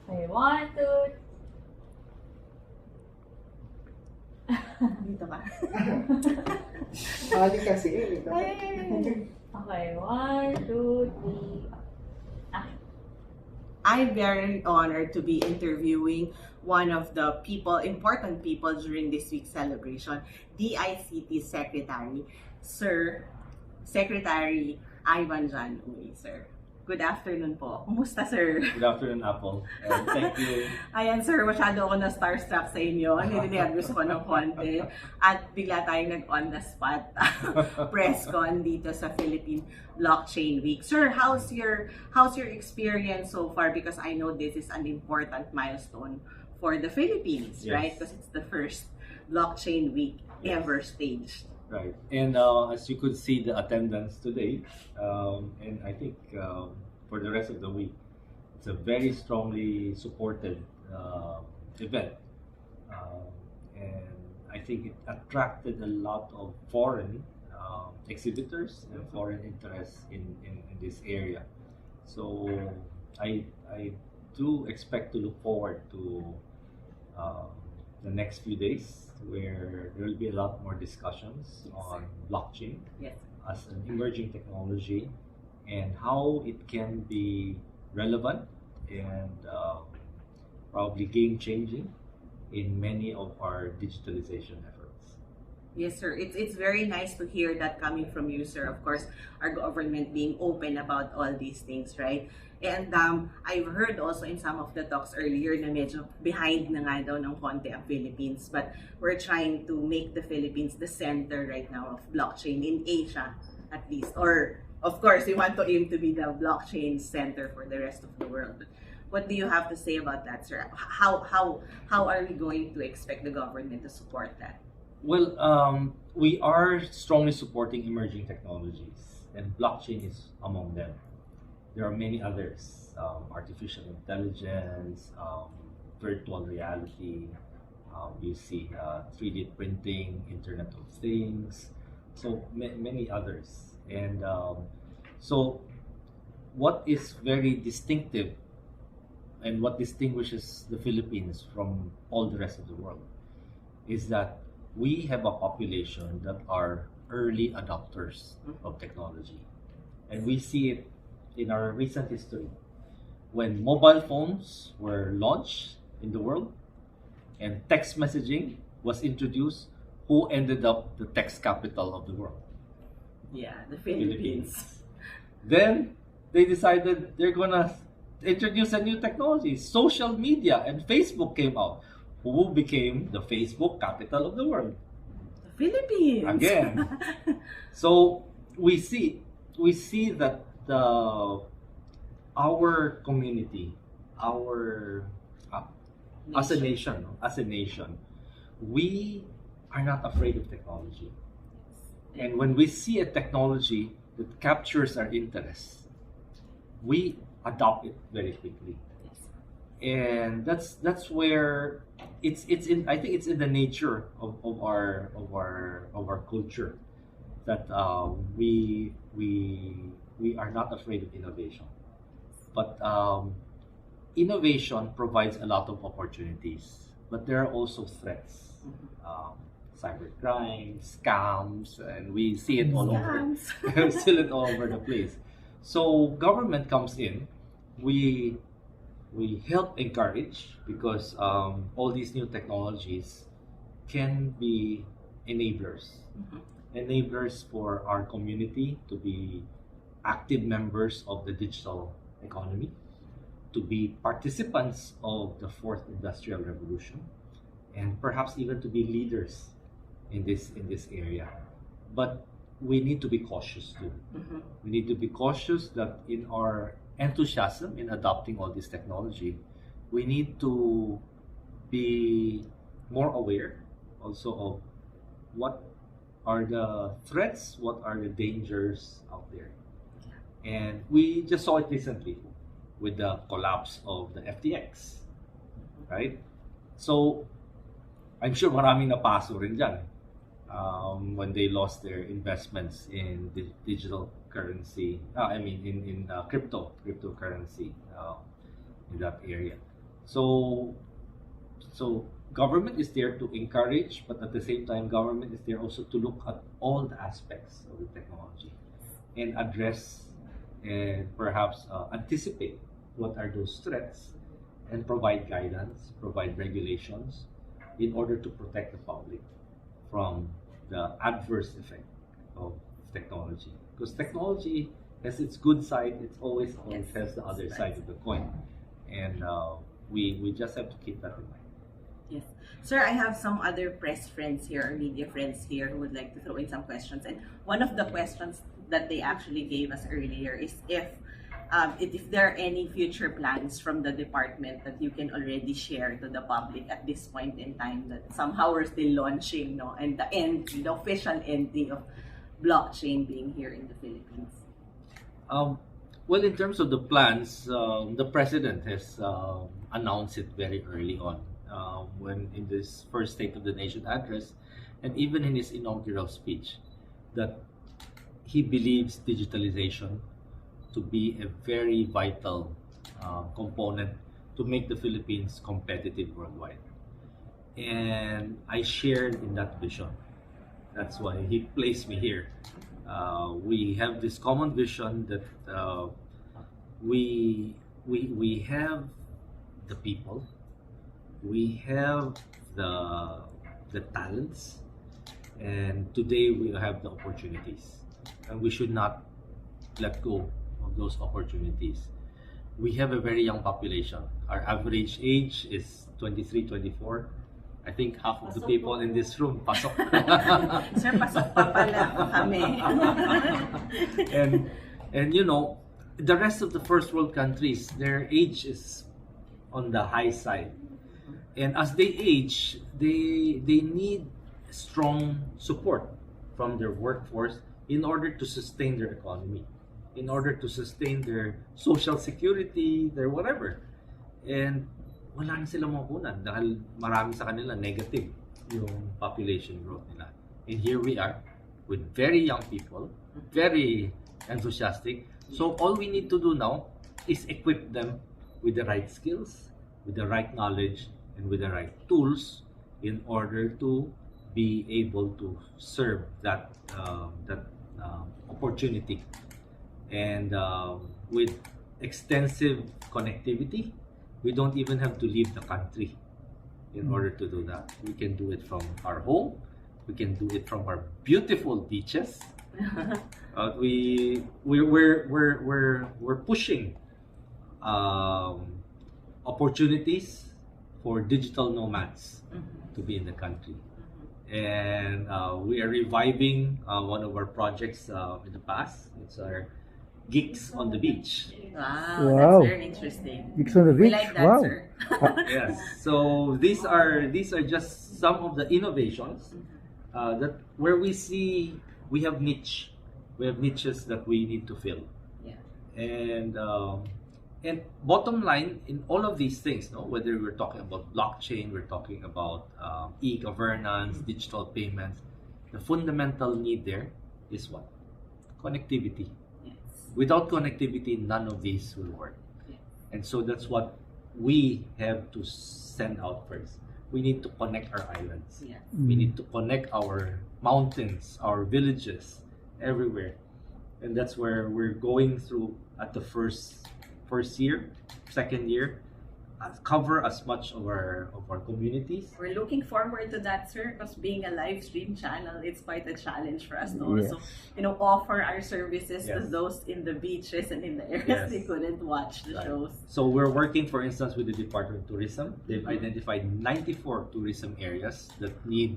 Okay, one, two. Dito ka. Ali kasi dito. Okay, one, two, three. I'm very honored to be interviewing one of the important people during this week's celebration, DICT Secretary, Sir Secretary Ivan Jan Uy, sir. Good afternoon po. Kumusta, sir? Good afternoon, Apple. And thank you. Ayan, sir, masyado ako na starstruck sa inyo. Ninervous ko ng konti. At bigla tayong nag-on the spot press con dito sa Philippine Blockchain Week. Sir, how's your experience so far? Because I know this is an important milestone for the Philippines, Yes. right? Because it's the first Blockchain Week ever staged. Right. And as you could see the attendance today, and I think for the rest of the week, it's a very strongly supported event. And I think it attracted a lot of foreign exhibitors and foreign interests in this area. So I do expect to look forward to the next few days where there will be a lot more discussions on blockchain Yes. as an emerging technology and how it can be relevant and probably game changing in many of our digitalization efforts. Yes, sir. It's very nice to hear that coming from you, sir. Of course, our government being open about all these things, right? And I've heard also in some of the talks earlier na medyo behind na nga daw ng konti ang Philippines. But we're trying to make the Philippines the center right now of blockchain in Asia, at least. Or, of course, we want to aim to be the blockchain center for the rest of the world. But what do you have to say about that, sir? How are we going to expect the government to support that? Well, we are strongly supporting emerging technologies, and blockchain is among them. There are many others: artificial intelligence, virtual reality. You see 3D printing, Internet of Things, so many others. And so, what is very distinctive and what distinguishes the Philippines from all the rest of the world is that we have a population that are early adopters of technology. And we see it in our recent history. When mobile phones were launched in the world and text messaging was introduced, who ended up the text capital of the world? Yeah, the Philippines. Then they decided they're gonna introduce a new technology. Social media and Facebook came out. Who became the Facebook capital of the world? The Philippines. Again. So we see that our community, as a nation, we are not afraid of technology. And when we see a technology that captures our interest, we adopt it very quickly. And that's where it's in. I think it's in the nature of our culture that we are not afraid of innovation. But innovation provides a lot of opportunities, but there are also threats. Cybercrime, scams, and we see it all over. We see it all over the place. So government comes in, we help encourage because all these new technologies can be enablers. Enablers for our community to be active members of the digital economy, to be participants of the fourth industrial revolution, and perhaps even to be leaders in this area. But we need to be cautious too. We need to be cautious that in our enthusiasm in adopting all this technology, we need to be more aware also of what are the threats, what are the dangers out there. And we just saw it recently with the collapse of the FTX, right? So I'm sure maraming napaso rin dyan when they lost their investments in digital currency. In cryptocurrency in that area. So, so government is there to encourage, but at the same time, government is there also to look at all the aspects of the technology and address and perhaps anticipate what are those threats and provide guidance, provide regulations in order to protect the public from the adverse effect of technology. Because technology has its good side, it's always has the other side of the coin. And we just have to keep that in mind. Yes. Sir, I have some other press friends here, or media friends here, who would like to throw in some questions. And one of the questions that they actually gave us earlier is if there are any future plans from the department that you can already share to the public at this point in time, that somehow we're still launching, no, and the official entry of blockchain being here in the Philippines. Well, in terms of the plans, the president has announced it very early on when in this first State of the Nation address, and even in his inaugural speech, that he believes digitalization to be a very vital component to make the Philippines competitive worldwide. And I shared in that vision. That's why he placed me here. We have this common vision that we have the people, we have the talents, and today we have the opportunities, and we should not let go of those opportunities. We have a very young population. Our average age is 23, 24. I think half of the people in this room pasok. Sir, pasok pa pala kami. and you know, the rest of the first world countries, their age is on the high side. And as they age, they need strong support from their workforce in order to sustain their economy, in order to sustain their social security, their whatever. And wala na silang makunan dahil marami sa kanila negative yung population growth nila. And here we are with very young people, very enthusiastic. So all we need to do now is equip them with the right skills, with the right knowledge, and with the right tools in order to be able to serve that opportunity. And with extensive connectivity, we don't even have to leave the country in order to do that. We can do it from our home. We can do it from our beautiful beaches. We're pushing opportunities for digital nomads to be in the country, and we are reviving one of our projects in the past. It's our Geeks on the Beach. Wow, that's very interesting. Geeks on the We Beach. like that, Wow. sir. Yes. So these are just some of the innovations that where we see we have niches that we need to fill. Yeah. And bottom line in all of these things, no, whether we're talking about blockchain, we're talking about e-governance, digital payments, the fundamental need there is what? Connectivity. Without connectivity, none of these will work. And so that's what we have to send out first. We need to connect our islands. Yeah. We need to connect our mountains, our villages, everywhere. And that's where we're going through at the first year, second year, cover as much of our communities. We're looking forward to that, sir, because being a live stream channel, it's quite a challenge for us to Yes. also, offer our services to Yes. those in the beaches and in the areas Yes. they couldn't watch the Right. shows. So we're working, for instance, with the Department of Tourism. They've identified 94 tourism areas that need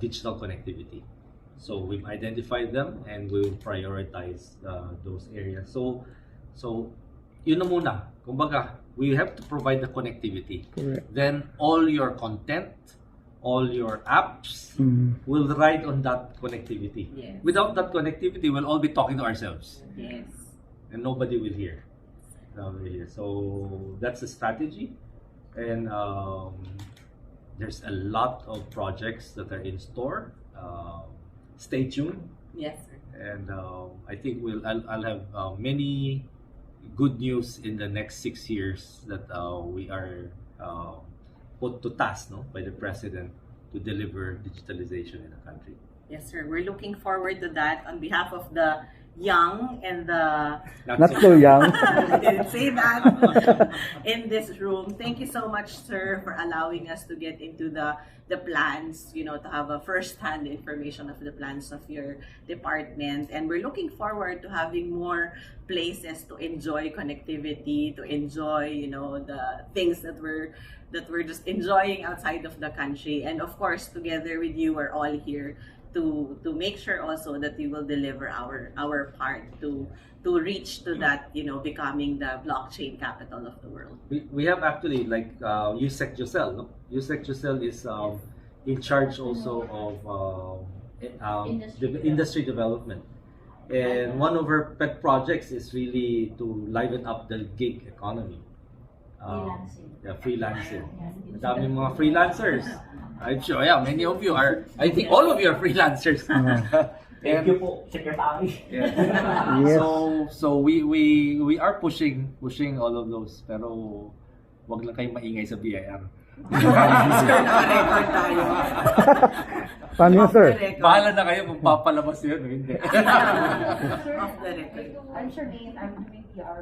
digital connectivity. So we've identified them and we will prioritize those areas. So yun na muna. Kumbaga, we have to provide the connectivity. Correct. Then all your content, all your apps will ride on that connectivity. Yes. Without that connectivity, we'll all be talking to ourselves. Yes. And nobody will hear. So that's the strategy. And there's a lot of projects that are in store. Stay tuned. Yes, sir. And I think I'll have many good news in the next 6 years that we are put to task, no, by the president to deliver digitalization in the country. Yes, sir. We're looking forward to that on behalf of the young and the Not so young. I didn't say that in this room. Thank you so much, sir, for allowing us to get into the plans, you know, to have a first-hand information of the plans of your department. And we're looking forward to having more places to enjoy connectivity, to enjoy, you know, the things that we're just enjoying outside of the country. And of course, together with you, we're all here to make sure also that we will deliver our part to reach to that, you know, becoming the blockchain capital of the world. We have actually like USEC Giselle, no? USEC Giselle is in charge also of industry development. And one of her pet projects is really to liven up the gig economy. Freelancing. Yeah, freelancing. Madami mga freelancers. I'm sure, yeah, many of you are, I think all of you are freelancers. Thank you po, Secretary. Yeah. Yes. So we are pushing all of those, pero wag lang kayong maingay sa BIR. Sir, naka-record tayo. Paano yun, sir? Off the record. Bahala na kayo kung papalabas yun o hindi. Off the record. I'm Charmaine. I'm doing PR